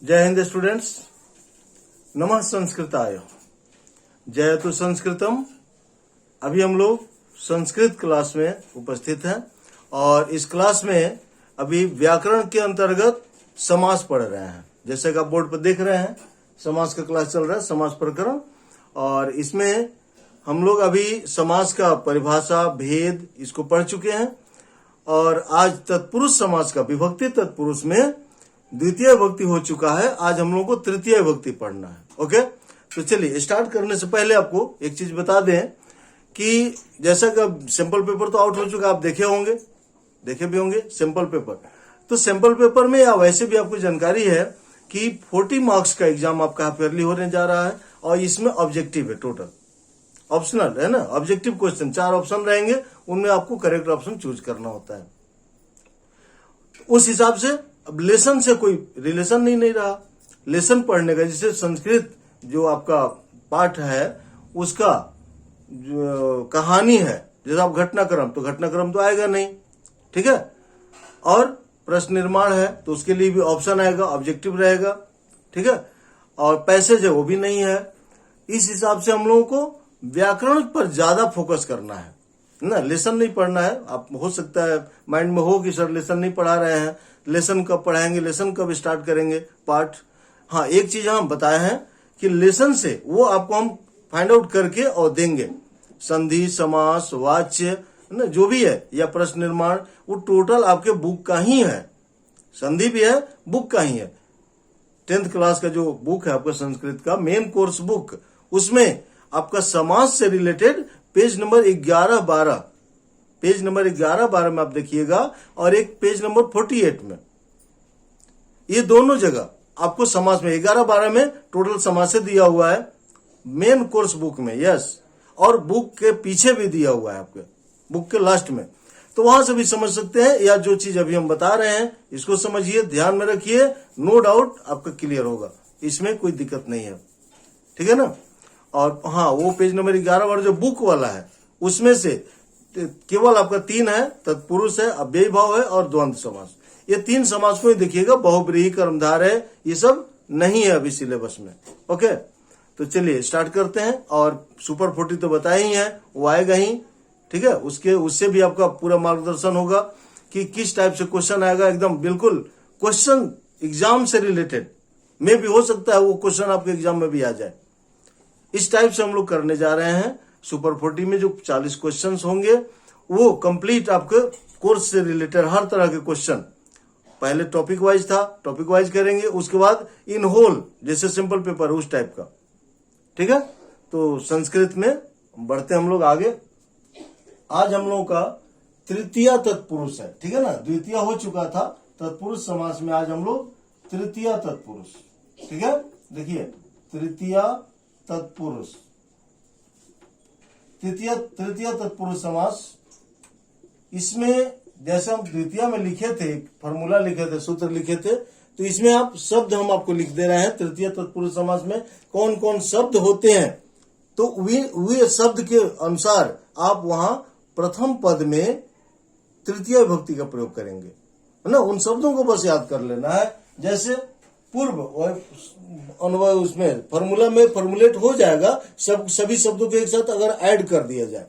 जय हिंद स्टूडेंट्स, नमः संस्कृताय, जयतु संस्कृतम। अभी हम लोग संस्कृत क्लास में उपस्थित हैं और इस क्लास में अभी व्याकरण के अंतर्गत समास पढ़ रहे हैं। जैसे कि आप बोर्ड पर देख रहे हैं, समास का क्लास चल रहा है, समास प्रकरण। और इसमें हम लोग अभी समास का परिभाषा, भेद इसको पढ़ चुके हैं और आज तत्पुरुष समास का विभक्ति तत्पुरुष में द्वितीय विभक्ति हो चुका है। आज हम लोगों को तृतीय विभक्ति पढ़ना है। ओके, तो चलिए स्टार्ट करने से पहले आपको एक चीज बता दें कि जैसा कि सैंपल पेपर तो आउट हो चुका, आप देखे भी होंगे सैंपल पेपर। तो सैंपल पेपर में या वैसे भी आपको जानकारी है कि 40 मार्क्स का एग्जाम आपका हाफ ईयरली होने जा रहा है और इसमें ऑब्जेक्टिव है, टोटल ऑप्शनल है ना। ऑब्जेक्टिव क्वेश्चन 4 ऑप्शन रहेंगे, उनमें आपको करेक्ट ऑप्शन चूज करना होता है। उस हिसाब से अब लेसन से कोई रिलेशन नहीं रहा। लेसन पढ़ने का, जिससे संस्कृत जो आपका पाठ है उसका जो कहानी है, जैसे आप घटनाक्रम, तो घटनाक्रम तो आएगा नहीं, ठीक है। और प्रश्न निर्माण है तो उसके लिए भी ऑप्शन आएगा, ऑब्जेक्टिव रहेगा, ठीक है। और पैसेज है वो भी नहीं है। इस हिसाब से हम लोगों को व्याकरण पर ज्यादा फोकस करना है ना, लेसन नहीं पढ़ना है। आप हो सकता है माइंड में हो कि सर लेसन नहीं पढ़ा रहे हैं, लेसन कब पढ़ाएंगे, लेसन कब स्टार्ट करेंगे पाठ। हाँ, एक चीज हम बताए हैं कि लेसन से वो आपको हम फाइंड आउट करके और देंगे। संधि, समास, वाच्य ना जो भी है या प्रश्न निर्माण, वो टोटल आपके बुक का ही है। संधि भी है, बुक का ही है। 10th क्लास का जो बुक है आपका संस्कृत का मेन कोर्स बुक, उसमें आपका समास से related page number 11-12, page number 11-12 में आप देखिएगा और एक पेज नंबर 48 में, ये दोनों जगह आपको समास में 11-12 में टोटल समास से दिया हुआ है मेन कोर्स बुक में, यस। और बुक के पीछे भी दिया हुआ है आपके बुक के लास्ट में, तो वहां से भी समझ सकते हैं। या जो चीज अभी हम बता रहे हैं इसको समझिए, ध्यान में रखिए, नो डाउट आपका क्लियर होगा, इसमें कोई दिक्कत नहीं है, ठीक है ना। और हाँ, वो पेज नंबर 11 जो बुक वाला है उसमें से केवल आपका 3 है, तत्पुरुष है, अव्ययी भाव है और द्वंद्व समास। ये 3 समास को ही देखिएगा, बहुब्रीहि, कर्मधार है, ये सब नहीं है अभी सिलेबस में। ओके, तो चलिए स्टार्ट करते हैं। और सुपर 40 तो बताया ही है, वो आएगा ही, ठीक है। उससे भी आपका पूरा मार्गदर्शन होगा कि किस टाइप से क्वेश्चन आएगा, एकदम बिल्कुल क्वेश्चन एग्जाम से रिलेटेड में भी हो सकता है वो क्वेश्चन आपके एग्जाम में भी आ जाए। इस टाइप से हम लोग करने जा रहे हैं। सुपर 40 में जो 40 क्वेश्चंस होंगे वो कंप्लीट आपके कोर्स से रिलेटेड हर तरह के क्वेश्चन, पहले टॉपिक वाइज था, टॉपिक वाइज करेंगे, उसके बाद इन होल जैसे सिंपल पेपर उस टाइप का, ठीक है। तो संस्कृत में बढ़ते हम लोग आगे। आज हम लोगों का तृतीय तत्पुरुष है, ठीक है ना। द्वितीय हो चुका था तत्पुरुष समास में, आज हम लोग तृतीय तत्पुरुष, ठीक है। देखिए, तृतीय तत्पुरुष, तृतीय तत्पुरुष समास। इसमें जैसे हम द्वितीय में लिखे थे, फॉर्मूला लिखे थे, सूत्र लिखे थे, तो इसमें आप शब्द हम आपको लिख दे रहे हैं। तृतीय तत्पुरुष समास में कौन कौन शब्द होते हैं, तो वे शब्द के अनुसार आप वहां प्रथम पद में तृतीय विभक्ति का प्रयोग करेंगे, है ना। उन शब्दों को बस याद कर लेना है। जैसे पूर्व अन्वय, उसमें फॉर्मूला में फॉर्मुलेट हो जाएगा, सभी शब्दों के एक साथ अगर ऐड कर दिया जाए,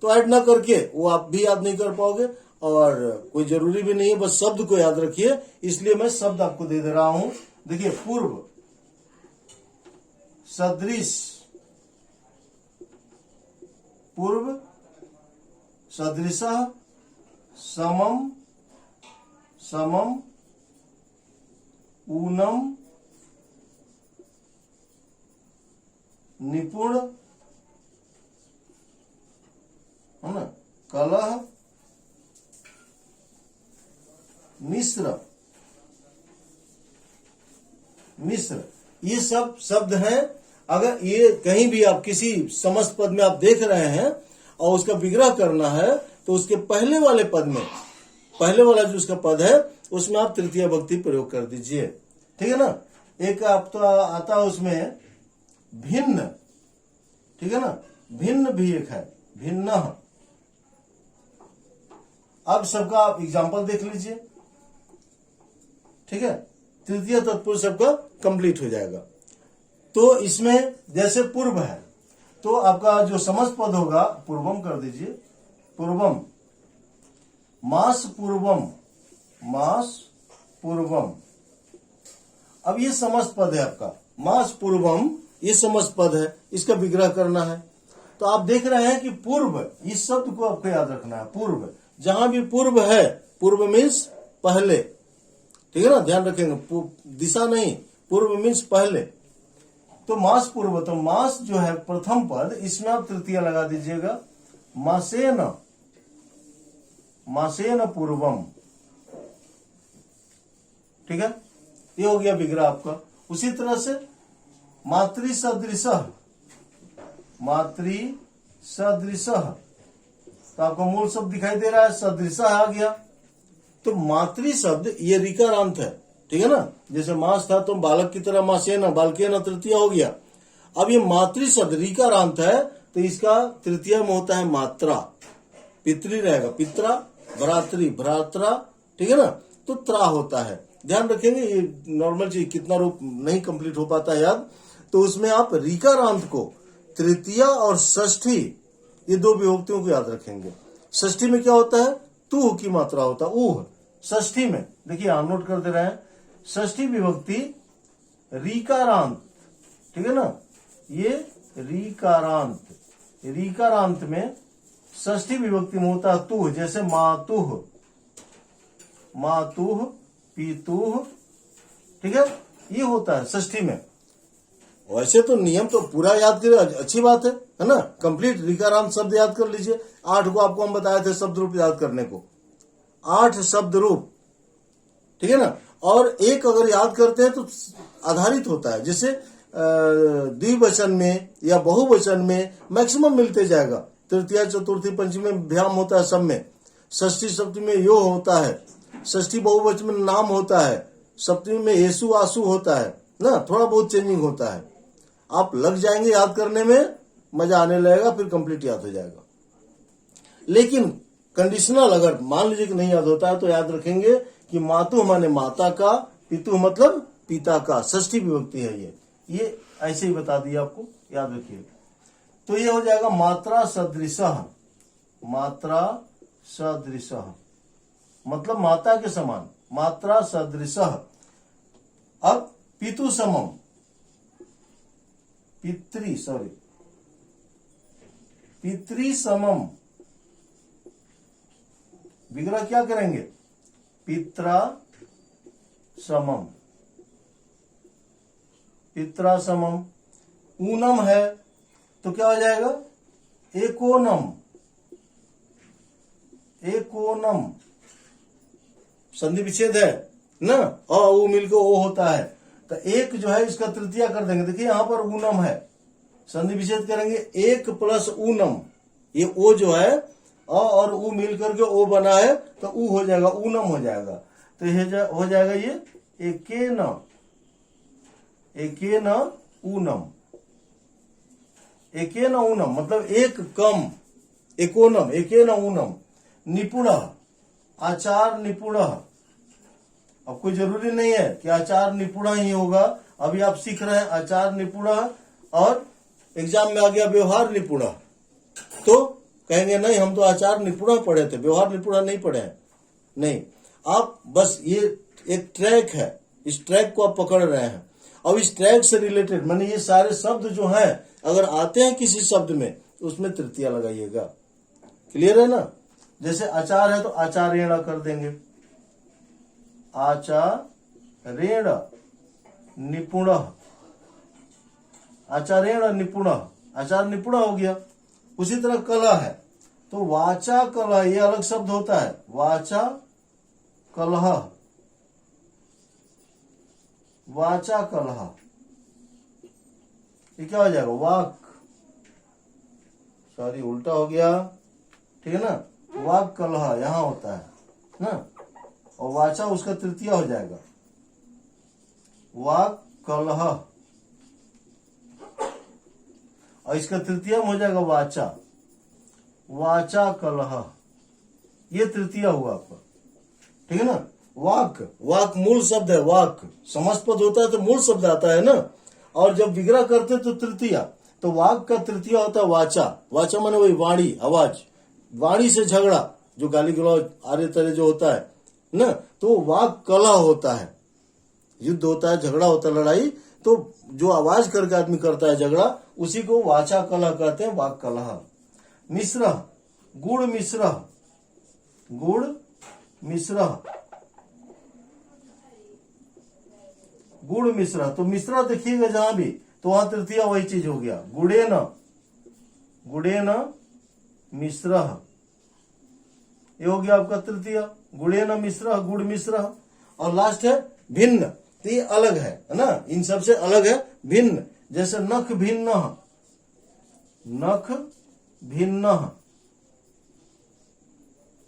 तो ऐड ना करके वो आप भी याद नहीं कर पाओगे और कोई जरूरी भी नहीं है, बस शब्द को याद रखिए। इसलिए मैं शब्द आपको दे रहा हूं। देखिए, पूर्व, सदृश, पूर्व, सदृशः, समम, समम, ऊनम, निपुण, है ना, कलह, मिश्र, ये सब शब्द हैं। अगर ये कहीं भी आप किसी समस्त पद में आप देख रहे हैं और उसका विग्रह करना है, तो उसके पहले वाले पद में, पहले वाला जो उसका पद है उसमें आप तृतीय विभक्ति प्रयोग कर दीजिए, ठीक है ना। एक आपका आता है उसमें भिन्न, ठीक है ना, भिन्न भी एक है, भिन्न। अब सबका आप एग्जाम्पल देख लीजिए, ठीक है। तृतीय तत्पुरुष आपका कंप्लीट हो जाएगा। तो इसमें जैसे पूर्व है तो आपका जो समस्त पद होगा पूर्वम कर दीजिए, पूर्वम, मास पूर्वम, मास पूर्वम। अब ये समस्त पद है आपका, मास पूर्वम, ये समस्त पद है, इसका विग्रह करना है। तो आप देख रहे हैं कि पूर्व, इस शब्द को आपको याद रखना है। पूर्व, जहां भी पूर्व है, पूर्व मीन्स पहले, ठीक है ना, ध्यान रखेंगे, दिशा नहीं, पूर्व मीन्स पहले। तो मास पूर्व, तो मास जो है प्रथम पद, इसमें आप तृतीय लगा दीजिएगा, मासेन, मासेन पूर्वम, ठीक है, ये हो गया विग्रह आपका। उसी तरह से मातृ सदृश, मातृ सदृश, तो आपको मूल शब्द दिखाई दे रहा है, सदृश आ गया। तो मातृ शब्द ये ऋकारांत है, ठीक है ना, जैसे मास था तो बालक की तरह मासेन, बालकेन तृतीय हो गया। अब ये मातृ शब्द ऋकारांत है तो इसका तृतीय में होता है मात्रा, पितृ रहेगा, पित्रा, भ्रातृ, भ्रात्रा, ठीक है ना, तो त्रा होता है। ध्यान रखेंगे, ये नॉर्मल चीज, कितना रूप नहीं कंप्लीट हो पाता है याद, तो उसमें आप ऋकारांत को तृतीया और षष्ठी, ये दो विभक्तियों को याद रखेंगे। षष्ठी में क्या होता है, तू की मात्रा होता है, ऊह। षष्ठी में देखिए, हम नोट कर दे रहे हैं, षष्ठी विभक्ति ऋकारांत, ठीक है ना, ये ऋकारांत, ऋकारांत में षष्ठी विभक्ति में होता है तुह, जैसे मातुह, मातुह, पितुह, ठीक है, ये होता है षष्ठी में। वैसे तो नियम तो पूरा याद करें, अच्छी बात है ना, कंप्लीट ऋकारांत शब्द याद कर लीजिए। 8 को आपको हम बताए थे शब्द रूप याद करने को, 8 शब्द रूप, ठीक है ना। और एक अगर याद करते हैं तो आधारित होता है, जैसे द्विवचन में या बहुवचन में मैक्सिमम मिलते जाएगा। तृतीया, चतुर्थी, पंचमी में भ्याम होता है सब में, षष्ठी सप्तमी में यो होता है, षष्ठी बहुवचन में नाम होता है, सप्तमी में येसु आसु होता है ना, थोड़ा बहुत चेंजिंग होता है। आप लग जाएंगे याद करने में, मजा आने लगेगा, फिर कंप्लीट याद हो जाएगा। लेकिन कंडीशनल अगर मान लीजिए कि नहीं याद होता है तो याद रखेंगे कि मातु माने माता का, पितु मतलब पिता का, षष्ठी विभक्ति है ये ऐसे ही बता दिया आपको, याद रखिए। तो ये हो जाएगा मात्रा सदृश, मात्रा सदृश मतलब माता के समान, मात्रा सदृश। अब पितु समम, पितृ सॉरी पितृ समम, विग्रह क्या करेंगे, पित्रा समम, पित्रा समम। ऊनम है तो क्या हो जाएगा, एकोनम, एकोनम, संधि विच्छेद है ना, ऊ मिलकर ओ होता है, तो एक जो है इसका तृतीया कर देंगे। देखिए यहां पर ऊनम है, संधि विच्छेद करेंगे, 1 प्लस ऊनम, ये ओ जो है अ और ऊ मिल करके ओ बना है तो ऊ हो जाएगा, ऊनम हो जाएगा। तो ये हो जाएगा ये एकेन, एकेन ऊनम, एकेन ऊनम मतलब एक कम, एकोनम, एकेन ऊनम। निपुण, आचार निपुण, अब कोई जरूरी नहीं है कि आचार निपुण ही होगा, अभी आप सीख रहे हैं आचार निपुण और एग्जाम में आ गया व्यवहार निपुण, तो कहेंगे नहीं हम तो आचार निपुण पढ़े थे, व्यवहार निपुण नहीं पढ़े हैं। नहीं, आप बस ये एक ट्रैक है, इस ट्रैक को आप पकड़ रहे हैं। अब इस ट्रैक से रिलेटेड माने ये सारे शब्द जो हैं अगर आते हैं किसी शब्द में तो उसमें तृतीया लगाइएगा। क्लियर है ना, जैसे आचार है तो आचार्यण कर देंगे, आचार्यण निपुण, आचार्यण निपुण, आचार निपुण हो गया। उसी तरह कला है तो वाचा कलह, ये अलग शब्द होता है, वाचा कलह, वाचा कलह, ये क्या हो जाएगा, वाक, सॉरी उल्टा हो गया, ठीक है ना, वाक कलह यहां होता है ना, और वाचा उसका तृतीय हो जाएगा, वाक कलह, और इसका तृतीय हो जाएगा वाचा, वाचा कलह, ये तृतीय हुआ आपका, ठीक है ना। वाक, वाक मूल शब्द है, वाक समास पद होता है तो मूल शब्द आता है ना। और जब विग्रह करते तो तृतीया, तो वाक का तृतीया होता है वाचा। वाचा माने वही वाणी, आवाज, वाणी से झगड़ा, जो गाली गलौज आरे तरह जो होता है ना, तो वाक कलह होता है, युद्ध होता है, झगड़ा होता है, लड़ाई, तो जो आवाज करके आदमी करता है झगड़ा, उसी को वाचा कलह कहते हैं, वाक कलह। मिश्र, गुड़ मिश्र, गुड़ मिश्र, गुड़ मिश्रा, तो मिश्रा देखिएगा जहां भी, तो वहां तृतीया वही चीज हो गया, गुड़े न, गुड़े न मिश्र, ये हो गया आपका तृतीया, गुड़े न मिश्र, गुड़ मिश्र। और लास्ट है भिन्न, तो ये अलग है ना, इन सबसे अलग है, भिन्न। जैसे नख भिन्न, नख भिन्न,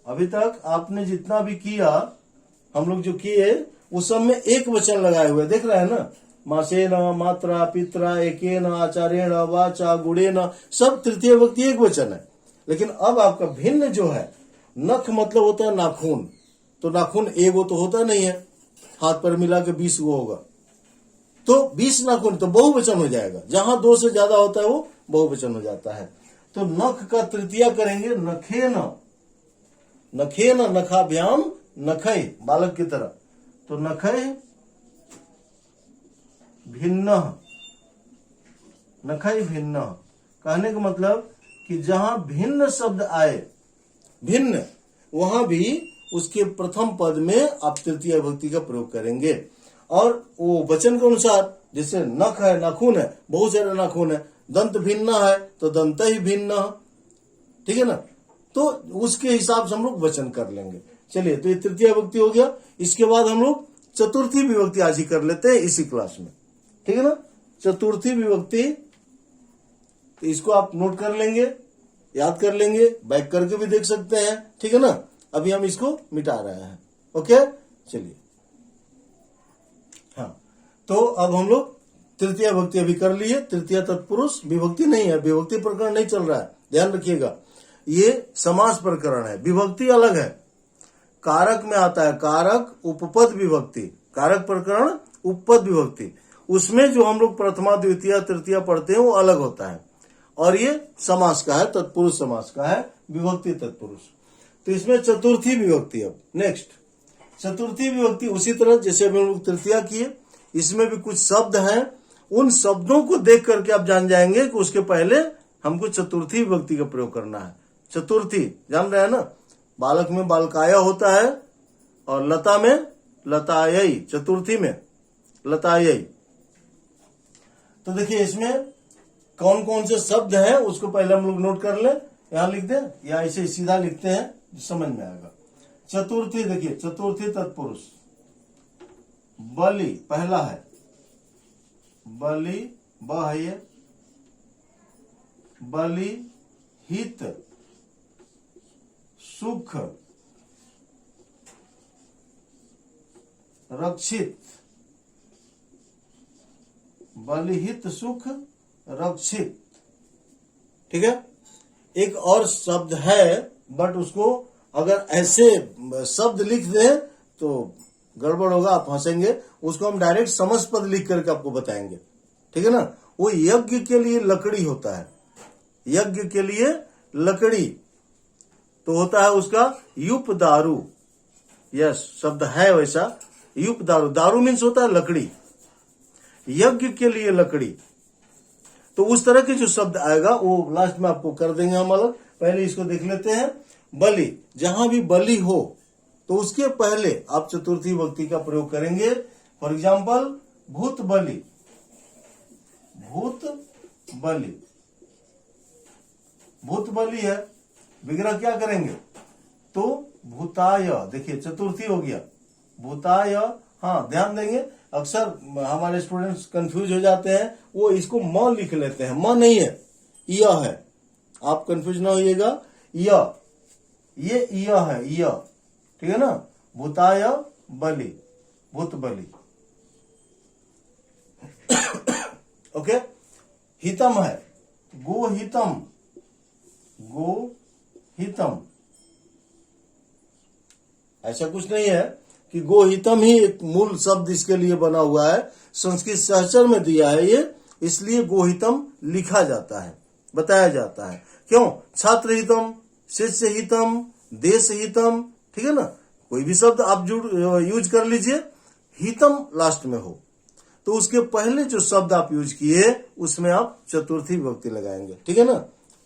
अभी तक आपने जितना भी किया, हम लोग जो किए, उस सब में एक वचन लगाए हुए देख रहे हैं ना, मासेन, मात्रा, पित्रा, एकेन, आचार्यण, वाचा, गुणेन, सब तृतीय विभक्ति एक वचन है। लेकिन अब आपका भिन्न जो है, नख मतलब होता है नाखून, तो नाखून एगो तो होता नहीं है, हाथ पर मिला के 20 गो होगा, तो 20 नाखून, तो बहुवचन हो जाएगा। जहां 2 से ज्यादा होता है वो बहुवचन हो जाता है। तो नख का तृतीया करेंगे नखेन, नखेन, नखाभ्याम नखय, बालक की तरह, तो नखय भिन्न, नखय भिन्न, कहने का मतलब कि जहां भिन्न शब्द आए, भिन्न, वहां भी उसके प्रथम पद में आप तृतीय विभक्ति का प्रयोग करेंगे। और वो वचन के अनुसार, जैसे नख है, नाखून है, बहुत सारे नाखून है, दंत भिन्न है तो दंत ही भिन्न, ठीक है ना, तो उसके हिसाब से हम लोग वचन कर लेंगे। चलिए, तो ये तृतीय विभक्ति हो गया। इसके बाद हम लोग चतुर्थी विभक्ति आज ही कर लेते हैं इसी क्लास में, ठीक है ना। चतुर्थी विभक्ति, तो इसको आप नोट कर लेंगे, याद कर लेंगे, बैक करके भी देख सकते हैं, ठीक है ना। अभी हम इसको मिटा रहे हैं, ओके। चलिए, हाँ, तो अब हम लोग तृतीय विभक्ति अभी कर लिए। तृतीय तत्पुरुष विभक्ति नहीं है, विभक्ति प्रकरण नहीं चल रहा है, ध्यान रखिएगा, ये समास प्रकरण है, विभक्ति अलग है। कारक में आता है, कारक उपपद विभक्ति, कारक प्रकरण उपपद विभक्ति, उसमें जो हम लोग प्रथमा द्वितीय तृतीय पढ़ते हैं वो अलग होता है, और ये समास का है, तत्पुरुष समास का है, विभक्ति तत्पुरुष। तो इसमें चतुर्थी विभक्ति। अब नेक्स्ट चतुर्थी विभक्ति, उसी तरह जैसे हम लोग तृतीया किए, इसमें भी कुछ शब्द हैं, उन शब्दों को देख करके आप जान जाएंगे कि उसके पहले हमको चतुर्थी विभक्ति का प्रयोग करना है। चतुर्थी जान रहे हैं ना, बालक में बालकाया होता है और लता में लतायई, चतुर्थी में लतायई। तो देखिए इसमें कौन कौन से शब्द हैं उसको पहले हम लोग नोट कर लें, यहां लिख दें या ऐसे सीधा लिखते हैं, समझ में आएगा। चतुर्थी, देखिए चतुर्थी तत्पुरुष, बलि पहला है, बलि ब है ये, बलि हित सुख रक्षित, बलिहित सुख रक्षित, ठीक है। एक और शब्द है, बट उसको अगर ऐसे शब्द लिख दें तो गड़बड़ होगा, आप हंसेंगे, उसको हम डायरेक्ट समझ पद लिख करके आपको बताएंगे, ठीक है ना। वो यज्ञ के लिए लकड़ी होता है, यज्ञ के लिए लकड़ी, तो होता है उसका युप दारू, यस शब्द है वैसा, युप दारू, दारू मीन्स होता है लकड़ी, यज्ञ के लिए लकड़ी, तो उस तरह के जो शब्द आएगा वो लास्ट में आपको कर देंगे हम अलग। पहले इसको देख लेते हैं। बलि, जहां भी बलि हो तो उसके पहले आप चतुर्थी विभक्ति का प्रयोग करेंगे। फॉर एग्जाम्पल भूत बलि, भूत बलि, भूत बलि है, विग्रह क्या करेंगे, तो भूताय, देखिए चतुर्थी हो गया, भूताय। हाँ ध्यान देंगे, अक्सर हमारे स्टूडेंट्स कंफ्यूज हो जाते हैं, वो इसको म लिख लेते हैं, म नहीं है, य है, आप कंफ्यूज ना होइएगा, य, ये य है, य, ठीक है ना। भूताय बलि, भूत बलि, ओके। हितम है, गो हितम, गो हितम, ऐसा कुछ नहीं है कि गोहितम ही एक मूल शब्द इसके लिए बना हुआ है, संस्कृत सहचर में दिया है ये, इसलिए गोहितम लिखा जाता है, बताया जाता है। क्यों? छात्र हितम, शिष्य हितम, देश हितम, ठीक है ना, कोई भी शब्द आप यूज कर लीजिए, हितम लास्ट में हो तो उसके पहले जो शब्द आप यूज किए उसमें आप चतुर्थी विभक्ति लगाएंगे, ठीक है ना।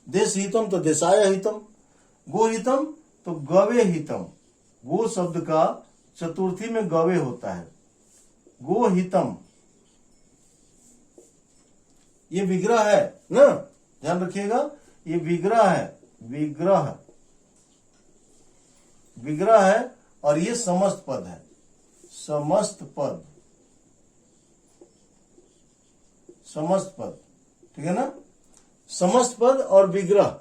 देश हितम तो देशाय हितम, गो हितम तो गवे हितम, गो शब्द का चतुर्थी में गवे होता है, गो हितम। ये विग्रह है ना, ध्यान रखिएगा, ये विग्रह है, विग्रह विग्रह है, और ये समस्त पद है, समस्त पद, समस्त पद, ठीक है ना। समस्त पद और विग्रह,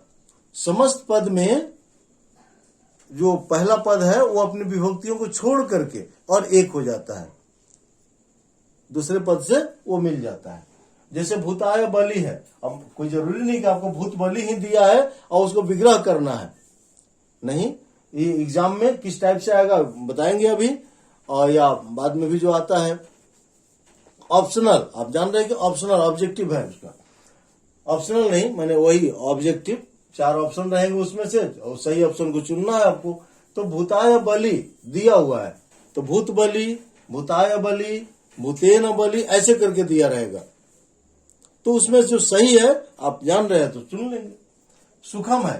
समस्त पद में जो पहला पद है वो अपनी विभक्तियों को छोड़ करके और एक हो जाता है, दूसरे पद से वो मिल जाता है। जैसे भूताय बलि है, अब कोई जरूरी नहीं कि आपको भूत बलि ही दिया है और उसको विग्रह करना है, नहीं, ये एग्जाम में किस टाइप से आएगा बताएंगे अभी, और या बाद में भी जो आता है ऑप्शनल, आप जान रहे हैं कि ऑप्शनल ऑब्जेक्टिव है उसका, ऑप्शनल नहीं, मैंने वही ऑब्जेक्टिव, 4 ऑप्शन रहेंगे उसमें से और सही ऑप्शन को चुनना है आपको। तो भूताय बलि दिया हुआ है, तो भूत बलि, भूताय बलि, भूतेन बलि ऐसे करके दिया रहेगा, तो उसमें जो सही है आप जान रहे हैं तो चुन लेंगे। सुखम है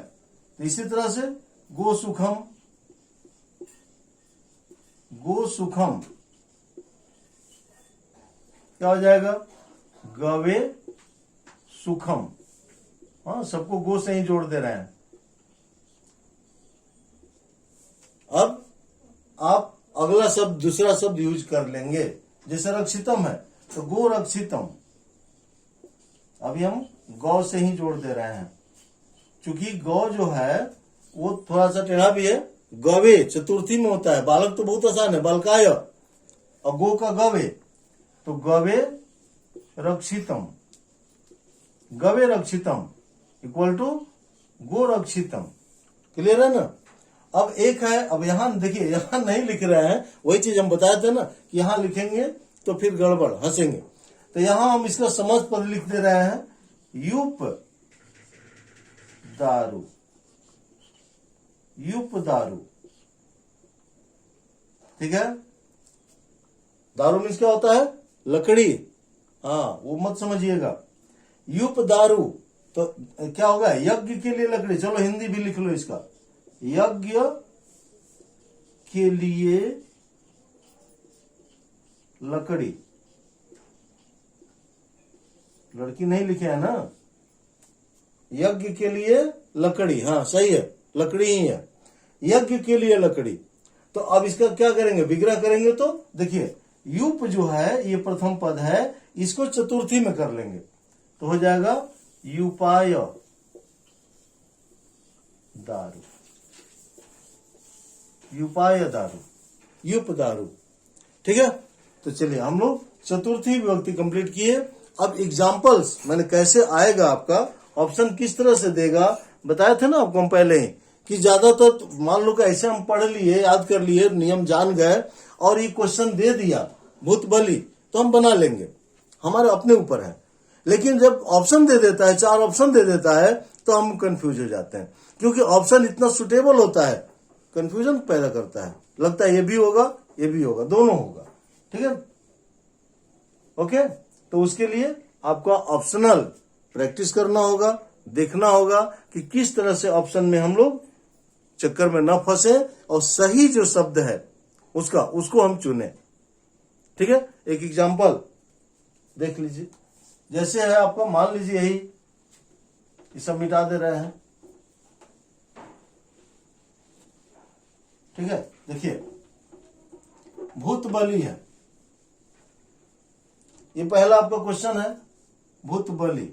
तो इसी तरह से गो सुखम, गो सुखम क्या हो जाएगा, गवे सुखम। हाँ, सबको गो से ही जोड़ दे रहे हैं। अब आप अगला शब्द, दूसरा शब्द यूज कर लेंगे, जैसे रक्षितम है तो गो रक्षितम, अभी हम गौ से ही जोड़ दे रहे हैं, क्योंकि गौ जो है वो थोड़ा सा टेढ़ा भी है, गवे चतुर्थी में होता है, बालक तो बहुत आसान है, बालकाय, और गो का गवे, तो गवे रक्षितम, गवे Rakshitam equal to go Rakshitam, clear है ना। अब एक है, अब यहां देखिए, यहां नहीं लिख रहे हैं, वही चीज हम बताए थे ना कि यहां लिखेंगे तो फिर गड़बड़, हंसेंगे, तो यहां हम इसका समस्त पद लिख दे रहे हैं, युप दारू, युप दारू, ठीक है। दारू मीन्स क्या होता है, लकड़ी, हाँ वो मत समझिएगा। युप दारू तो क्या होगा, यज्ञ के लिए लकड़ी, चलो हिंदी भी लिख लो इसका, यज्ञ के लिए लकड़ी, लड़की नहीं लिखे है ना, यज्ञ के लिए लकड़ी, हाँ सही है, लकड़ी ही है, यज्ञ के लिए लकड़ी। तो अब इसका क्या करेंगे, विग्रह करेंगे, तो देखिए युप जो है ये प्रथम पद है, इसको चतुर्थी में कर लेंगे तो हो जाएगा युपाय दारू, युपाय दारू, युप दारू, ठीक है। तो चलिए हम लोग चतुर्थी विभक्ति कंप्लीट किए। अब एग्जाम्पल्स मैंने कैसे आएगा, आपका ऑप्शन किस तरह से देगा बताया थे ना आपको हम पहले ही, कि ज्यादातर तो मान लो कि ऐसे हम पढ़ लिए, याद कर लिए, नियम जान गए और ये क्वेश्चन दे दिया भूत बलि, तो हम बना लेंगे, हमारे अपने ऊपर है। लेकिन जब ऑप्शन दे देता है, 4 ऑप्शन दे देता है, तो हम कंफ्यूज हो जाते हैं, क्योंकि ऑप्शन इतना सुटेबल होता है, कंफ्यूजन पैदा करता है, लगता है ये भी होगा, ये भी होगा, दोनों होगा, ठीक है, ओके। तो उसके लिए आपको ऑप्शनल प्रैक्टिस करना होगा, देखना होगा कि किस तरह से ऑप्शन में हम लोग चक्कर में न फंसे और सही जो शब्द है उसको हम चुने, ठीक है। एक एग्जांपल देख लीजिए, जैसे है आपका, मान लीजिए यही, ये सब मिटा दे रहे हैं, ठीक है। देखिए भूत बलि है, ये पहला आपका क्वेश्चन है, भूत बलि।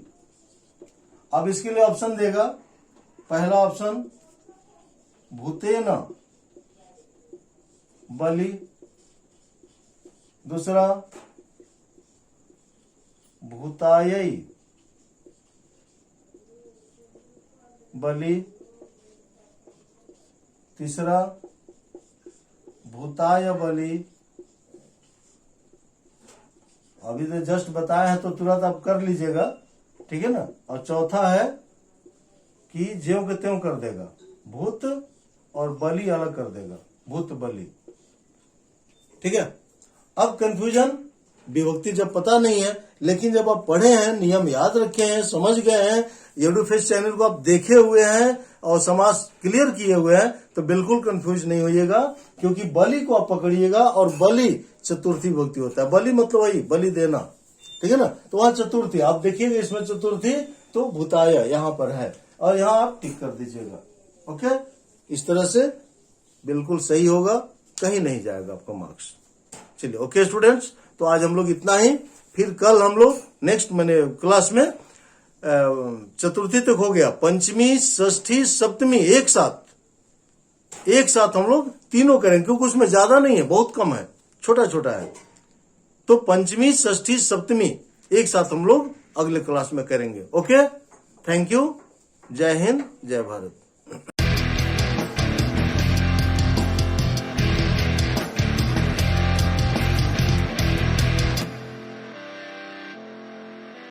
अब इसके लिए ऑप्शन देगा, पहला ऑप्शन भूतेन बलि, दूसरा भूतायै बलि, तीसरा भूताय बलि, अभी तो जस्ट बताया है तो तुरंत आप कर लीजिएगा, ठीक है ना। और चौथा है कि ज्यों के त्यों कर देगा, भूत और बलि अलग कर देगा, भूत बलि, ठीक है। अब कंफ्यूजन, विभक्ति जब पता नहीं है, लेकिन जब आप पढ़े हैं, नियम याद रखे हैं, समझ गए हैं, एडुफेस चैनल को आप देखे हुए हैं और समास क्लियर किए हुए हैं, तो बिल्कुल कंफ्यूज नहीं होइएगा, क्योंकि बलि को आप पकड़िएगा और बलि चतुर्थी विभक्ति होता है। बलि मतलब वही बलि देना, ठीक है ना। तो वहां चतुर्थी आप देखिएगा, इसमें चतुर्थी तो भूताय यहाँ पर है, और यहाँ आप टिक कर दीजिएगा। ओके, इस तरह से बिल्कुल सही होगा, कहीं नहीं जाएगा आपका मार्क्स। चलिए, ओके स्टूडेंट्स, तो आज हम लोग इतना ही। फिर कल हम लोग नेक्स्ट क्लास में चतुर्थी तक हो गया, पंचमी, षष्ठी, सप्तमी एक साथ हम लोग तीनों करेंगे, क्योंकि उसमें ज्यादा नहीं है, बहुत कम है, छोटा छोटा है। तो पंचमी, षष्ठी, सप्तमी एक साथ हम लोग अगले क्लास में करेंगे। ओके, थैंक यू, जय हिंद, जय भारत।